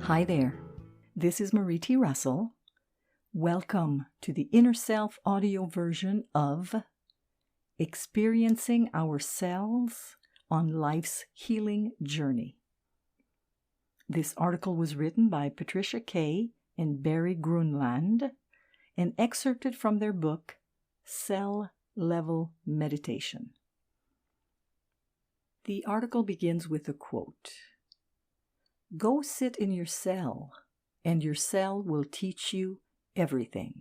Hi there, this is Marie T. Russell. Welcome to the Inner Self audio version of Experiencing Ourselves on Life's Healing Journey. This article was written by Patricia K. and Barry Grundland and excerpted from their book, Cell Level Meditation. The article begins with a quote. "Go sit in your cell, and your cell will teach you everything."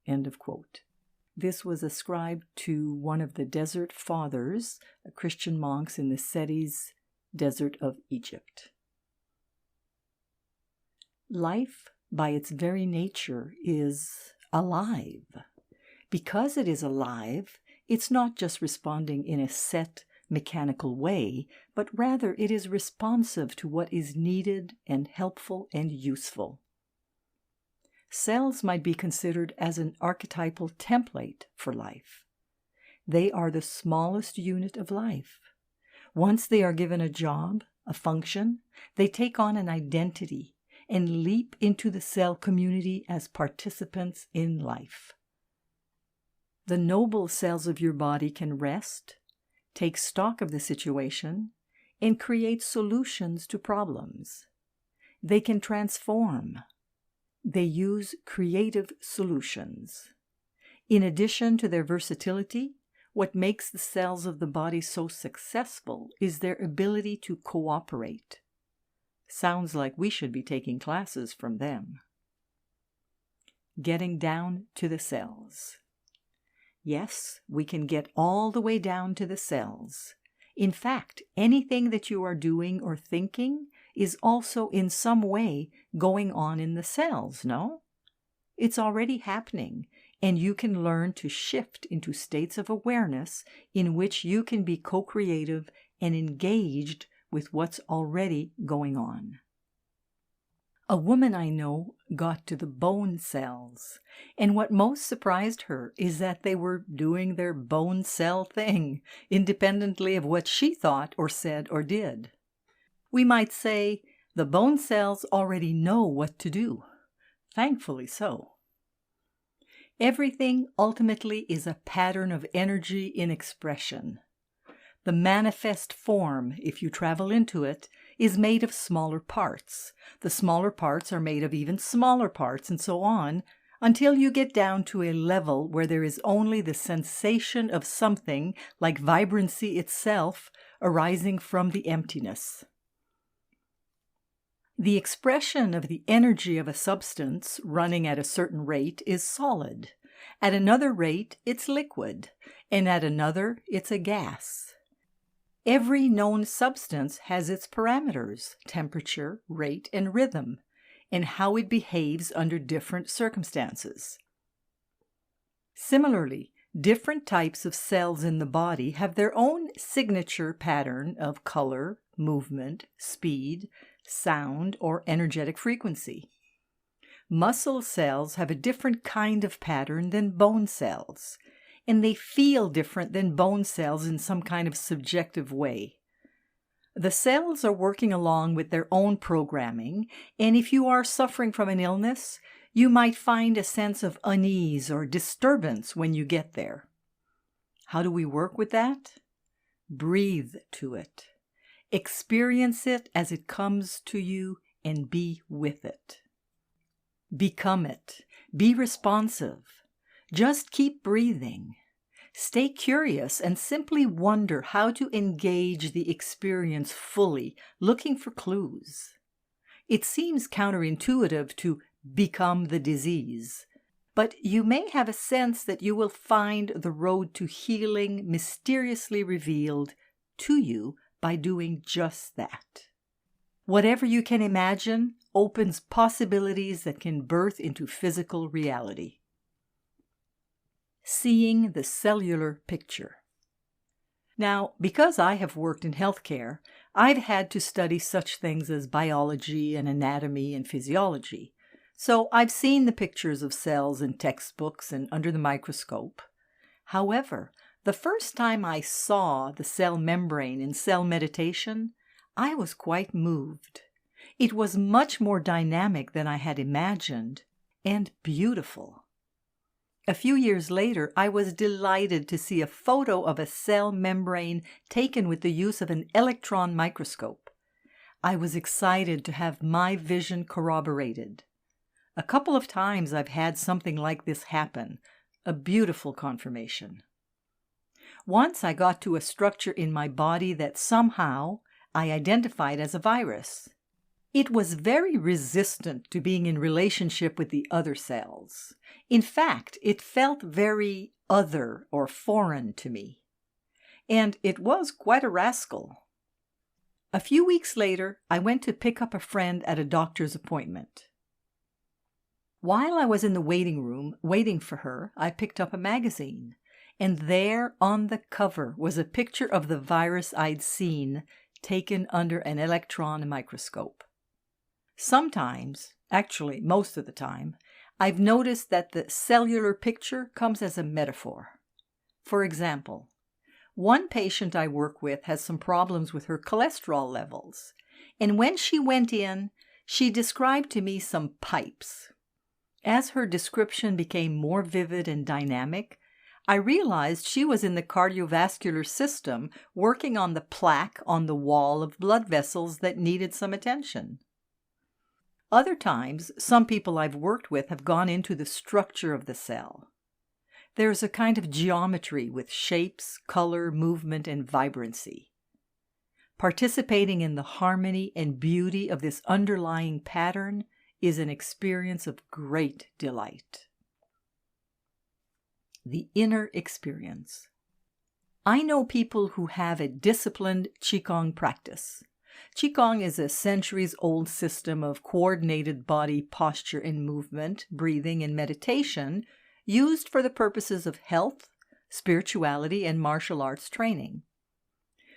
End of quote. This was ascribed to one of the Desert Fathers, Christian monks in the Seti's desert of Egypt. Life, by its very nature, is alive. Because it is alive, it's not just responding in a set, mechanical way, but rather it is responsive to what is needed and helpful and useful. Cells might be considered as an archetypal template for life. They are the smallest unit of life. Once they are given a job, a function, they take on an identity and leap into the cell community as participants in life. The noble cells of your body can rest, take stock of the situation, and create solutions to problems. They can transform. They use creative solutions. In addition to their versatility, what makes the cells of the body so successful is their ability to cooperate. Sounds like we should be taking classes from them. Getting down to the cells. Yes, we can get all the way down to the cells. In fact, anything that you are doing or thinking is also in some way going on in the cells, no? It's already happening, and you can learn to shift into states of awareness in which you can be co-creative and engaged with what's already going on. A woman I know got to the bone cells, and what most surprised her is that they were doing their bone cell thing, independently of what she thought or said or did. We might say the bone cells already know what to do. Thankfully so. Everything ultimately is a pattern of energy in expression. The manifest form, if you travel into it, is made of smaller parts. The smaller parts are made of even smaller parts, and so on, until you get down to a level where there is only the sensation of something, like vibrancy itself, arising from the emptiness. The expression of the energy of a substance running at a certain rate is solid. At another rate, it's liquid, and at another, it's a gas. Every known substance has its parameters, temperature, rate, and rhythm, and how it behaves under different circumstances. Similarly, different types of cells in the body have their own signature pattern of color, movement, speed, sound, or energetic frequency. Muscle cells have a different kind of pattern than bone cells, and they feel different than bone cells in some kind of subjective way. The cells are working along with their own programming, and if you are suffering from an illness, you might find a sense of unease or disturbance when you get there. How do we work with that? Breathe to it. Experience it as it comes to you and be with it. Become it. Be responsive. Just keep breathing. Stay curious and simply wonder how to engage the experience fully, looking for clues. It seems counterintuitive to become the disease, but you may have a sense that you will find the road to healing mysteriously revealed to you by doing just that. Whatever you can imagine opens possibilities that can birth into physical reality. Seeing the cellular picture. Now, because I have worked in healthcare, I've had to study such things as biology and anatomy and physiology. So I've seen the pictures of cells in textbooks and under the microscope. However, the first time I saw the cell membrane in cell meditation, I was quite moved. It was much more dynamic than I had imagined, and beautiful. A few years later, I was delighted to see a photo of a cell membrane taken with the use of an electron microscope. I was excited to have my vision corroborated. A couple of times I've had something like this happen, a beautiful confirmation. Once I got to a structure in my body that somehow I identified as a virus. It was very resistant to being in relationship with the other cells. In fact, it felt very other or foreign to me. And it was quite a rascal. A few weeks later, I went to pick up a friend at a doctor's appointment. While I was in the waiting room waiting for her, I picked up a magazine. And there on the cover was a picture of the virus I'd seen taken under an electron microscope. Sometimes, actually most of the time, I've noticed that the cellular picture comes as a metaphor. For example, one patient I work with has some problems with her cholesterol levels, and when she went in, she described to me some pipes. As her description became more vivid and dynamic, I realized she was in the cardiovascular system working on the plaque on the wall of blood vessels that needed some attention. Other times, some people I've worked with have gone into the structure of the cell. There's a kind of geometry with shapes, color, movement, and vibrancy. Participating in the harmony and beauty of this underlying pattern is an experience of great delight. The inner experience. I know people who have a disciplined Qigong practice. Qigong is a centuries-old system of coordinated body posture and movement, breathing, and meditation used for the purposes of health, spirituality, and martial arts training.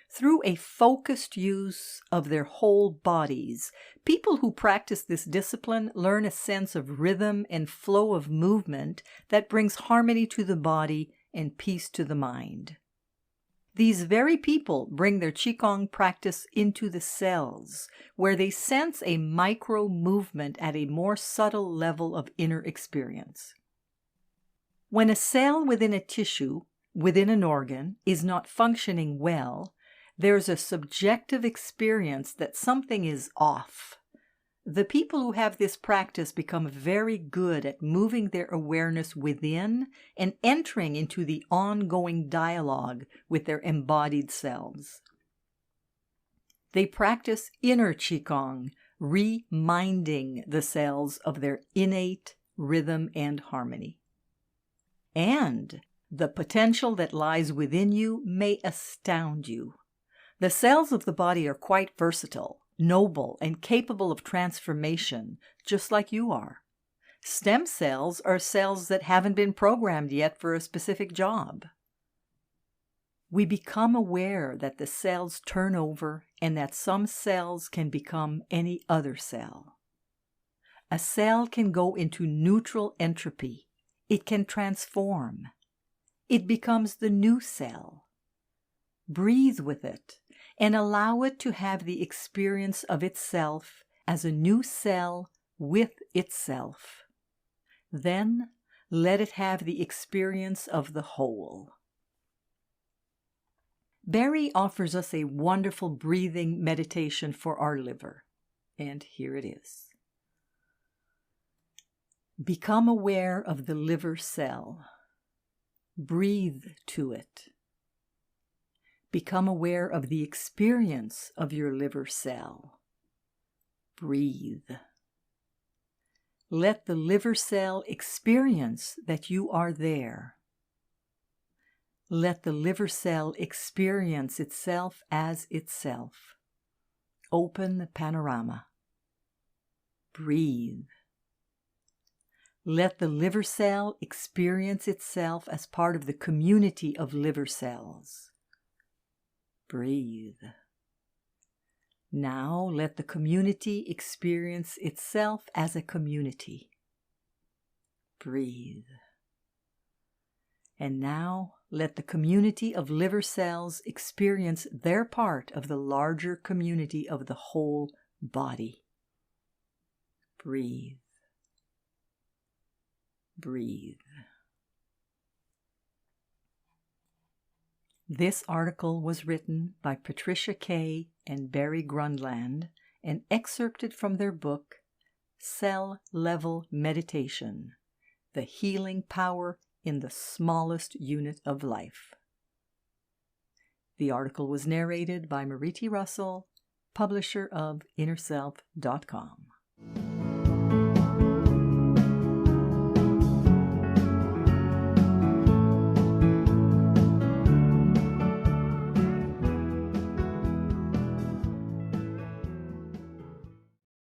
Through a focused use of their whole bodies, people who practice this discipline learn a sense of rhythm and flow of movement that brings harmony to the body and peace to the mind. These very people bring their Qigong practice into the cells, where they sense a micro-movement at a more subtle level of inner experience. When a cell within a tissue, within an organ, is not functioning well, there's a subjective experience that something is off. The people who have this practice become very good at moving their awareness within and entering into the ongoing dialogue with their embodied selves. They practice inner Qigong, reminding the cells of their innate rhythm and harmony. And the potential that lies within you may astound you. The cells of the body are quite versatile, noble, and capable of transformation, just like you are. Stem cells are cells that haven't been programmed yet for a specific job. We become aware that the cells turn over and that some cells can become any other cell. A cell can go into neutral entropy. It can transform. It becomes the new cell. Breathe with it and allow it to have the experience of itself as a new cell with itself. Then let it have the experience of the whole. Barry offers us a wonderful breathing meditation for our liver, and here it is. Become aware of the liver cell. Breathe to it. Become aware of the experience of your liver cell. Breathe. Let the liver cell experience that you are there. Let the liver cell experience itself as itself. Open the panorama. Breathe. Let the liver cell experience itself as part of the community of liver cells. Breathe. Now let the community experience itself as a community. Breathe. And now let the community of liver cells experience their part of the larger community of the whole body. Breathe. Breathe. This article was written by Patricia Kay and Barry Grundland and excerpted from their book, Cell Level Meditation: The Healing Power in the Smallest Unit of Life. The article was narrated by Mariti Russell, publisher of InnerSelf.com.